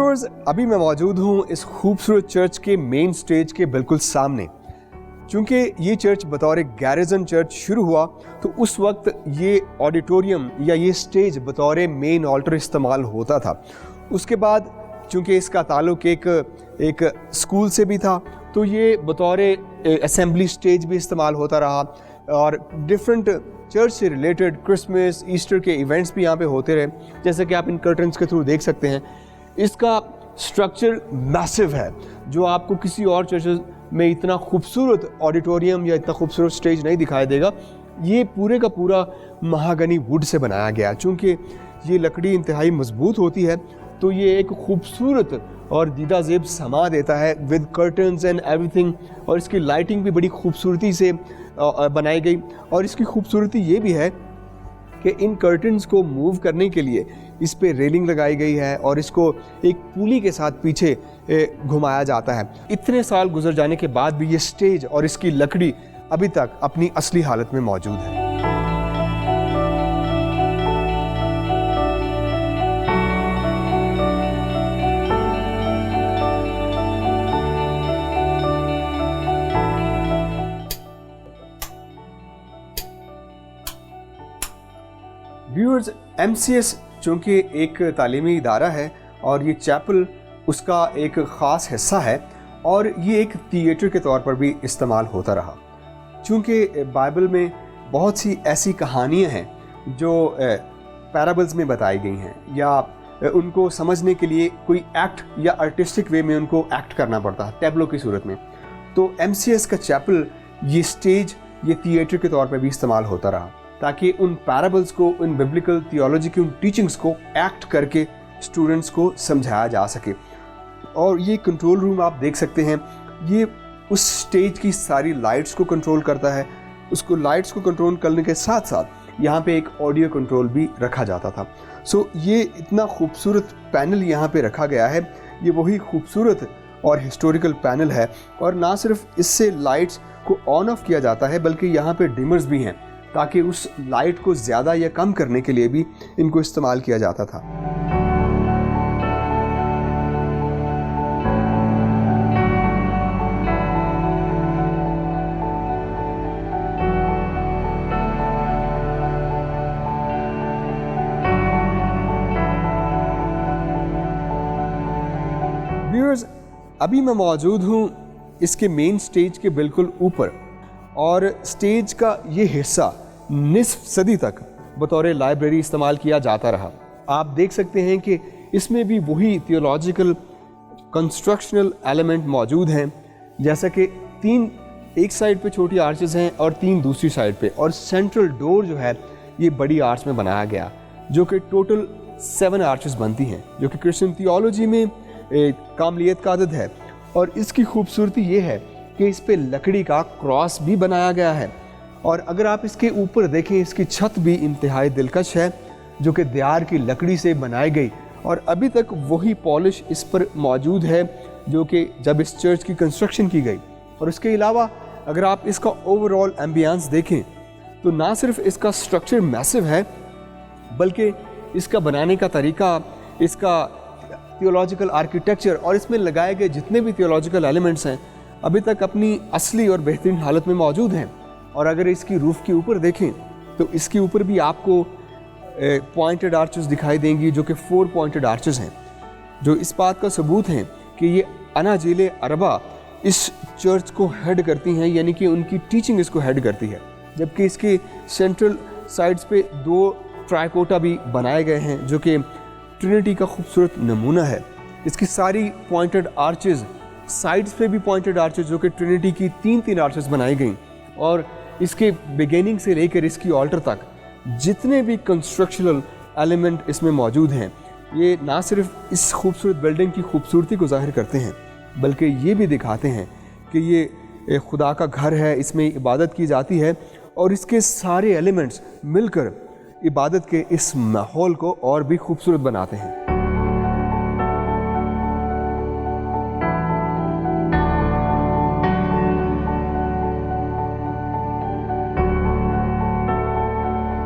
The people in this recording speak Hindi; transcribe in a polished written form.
व्यूअर्स, अभी मैं मौजूद हूँ इस खूबसूरत चर्च के मेन स्टेज के बिल्कुल सामने। चूँकि ये चर्च बतौर गैरिजन चर्च शुरू हुआ तो उस वक्त ये ऑडिटोरियम या ये स्टेज बतौर मेन ऑल्टर इस्तेमाल होता था। उसके बाद चूँकि इसका ताल्लुक एक स्कूल से भी था तो ये बतौर असेंबली स्टेज भी इस्तेमाल होता रहा और डिफरेंट चर्च से रिलेटेड क्रिसमस, ईस्टर के इवेंट्स भी यहाँ पे होते रहे, जैसे कि आप इन कर्टन्स के थ्रू देख सकते हैं। इसका स्ट्रक्चर मैसिव है जो आपको किसी और चर्चेस में इतना खूबसूरत ऑडिटोरियम या इतना खूबसूरत स्टेज नहीं दिखाई देगा। ये पूरे का पूरा महागनी वुड से बनाया गया। चूँकि ये लकड़ी इंतहाई मजबूत होती है तो ये एक खूबसूरत और दीदा ज़ेब समा देता है विद कर्टन्स एंड एवरीथिंग। और इसकी लाइटिंग भी बड़ी खूबसूरती से बनाई गई। और इसकी खूबसूरती ये भी है कि इन कर्टन्स को मूव करने के लिए इस पे रेलिंग लगाई गई है और इसको एक पुली के साथ पीछे घुमाया जाता है। इतने साल गुजर जाने के बाद भी ये स्टेज और इसकी लकड़ी अभी तक अपनी असली हालत में मौजूद है। व्यूअर्स, MCS चूँकि एक तालीमी इदारा है और ये चैपल उसका एक ख़ास हिस्सा है और ये एक थिएटर के तौर पर भी इस्तेमाल होता रहा। चूँकि बाइबल में बहुत सी ऐसी कहानियाँ हैं जो पैराबल्स में बताई गई हैं या उनको समझने के लिए कोई एक्ट या आर्टिस्टिक वे में उनको एक्ट करना पड़ता है टैबलो की सूरत में। तो MCS का चैपल ये स्टेज, ये थिएटर के तौर पर भी इस्तेमाल होता रहा ताकि उन पैराबल्स को, उन बिब्लिकल थियोलॉजी की उन टीचिंग्स को एक्ट करके स्टूडेंट्स को समझाया जा सके। और ये कंट्रोल रूम आप देख सकते हैं, ये उस स्टेज की सारी लाइट्स को कंट्रोल करता है। उसको लाइट्स को कंट्रोल करने के साथ साथ यहाँ पे एक ऑडियो कंट्रोल भी रखा जाता था। सो ये इतना खूबसूरत पैनल यहाँ पे रखा गया है। ये वही खूबसूरत और हिस्टोरिकल पैनल है और ना सिर्फ इससे लाइट्स को ऑन ऑफ किया जाता है बल्कि यहाँ पे डिमर्स भी हैं ताकि उस लाइट को ज़्यादा या कम करने के लिए भी इनको इस्तेमाल किया जाता था। व्यूअर्स, अभी मैं मौजूद हूँ इसके मेन स्टेज के बिल्कुल ऊपर और स्टेज का ये हिस्सा निस्फ सदी तक बतौर लाइब्रेरी इस्तेमाल किया जाता रहा। आप देख सकते हैं कि इसमें भी वही थियोलॉजिकल कंस्ट्रक्शनल एलिमेंट मौजूद हैं, जैसा कि 3 एक साइड पे छोटी आर्चेस हैं और 3 दूसरी साइड पे, और सेंट्रल डोर जो है ये बड़ी आर्च में बनाया गया जो कि टोटल 7 आर्चेस बनती हैं, जो कि क्रिश्चियन थियोलॉजी में कामलियत का अदद है। और इसकी खूबसूरती ये है कि इस पे लकड़ी का क्रॉस भी बनाया गया है। और अगर आप इसके ऊपर देखें, इसकी छत भी इंतहाई दिलकश है जो कि देयार की लकड़ी से बनाई गई और अभी तक वही पॉलिश इस पर मौजूद है जो कि जब इस चर्च की कंस्ट्रक्शन की गई। और इसके अलावा अगर आप इसका ओवरऑल एम्बियंस देखें तो ना सिर्फ इसका स्ट्रक्चर मैसिव है बल्कि इसका बनाने का तरीका, इसका थियोलॉजिकल आर्किटेक्चर और इसमें लगाए गए जितने भी थियोलॉजिकल एलिमेंट्स हैं अभी तक अपनी असली और बेहतरीन हालत में मौजूद हैं। और अगर इसकी रूफ़ के ऊपर देखें तो इसके ऊपर भी आपको पॉइंटेड आर्चेस दिखाई देंगी जो कि 4 पॉइंटेड आर्चेस हैं, जो इस बात का सबूत हैं कि ये अनाजिले अरबा इस चर्च को हेड करती हैं, यानी कि उनकी टीचिंग इसको हेड करती है। जबकि इसके सेंट्रल साइड्स पे 2 ट्राइकोटा भी बनाए गए हैं जो कि ट्रिनिटी का खूबसूरत नमूना है। इसकी सारी पॉइंटेड आर्चेस, साइड्स पे भी पॉइंटेड आर्चेस जो कि ट्रिनिटी की 3-3 आर्चेस बनाई गई। और इसके बिगिनिंग से लेकर इसकी ऑल्टर तक जितने भी कंस्ट्रक्शनल एलिमेंट इसमें मौजूद हैं ये ना सिर्फ इस खूबसूरत बिल्डिंग की खूबसूरती को ज़ाहिर करते हैं बल्कि ये भी दिखाते हैं कि ये खुदा का घर है, इसमें इबादत की जाती है और इसके सारे एलिमेंट्स मिलकर इबादत के इस माहौल को और भी खूबसूरत बनाते हैं।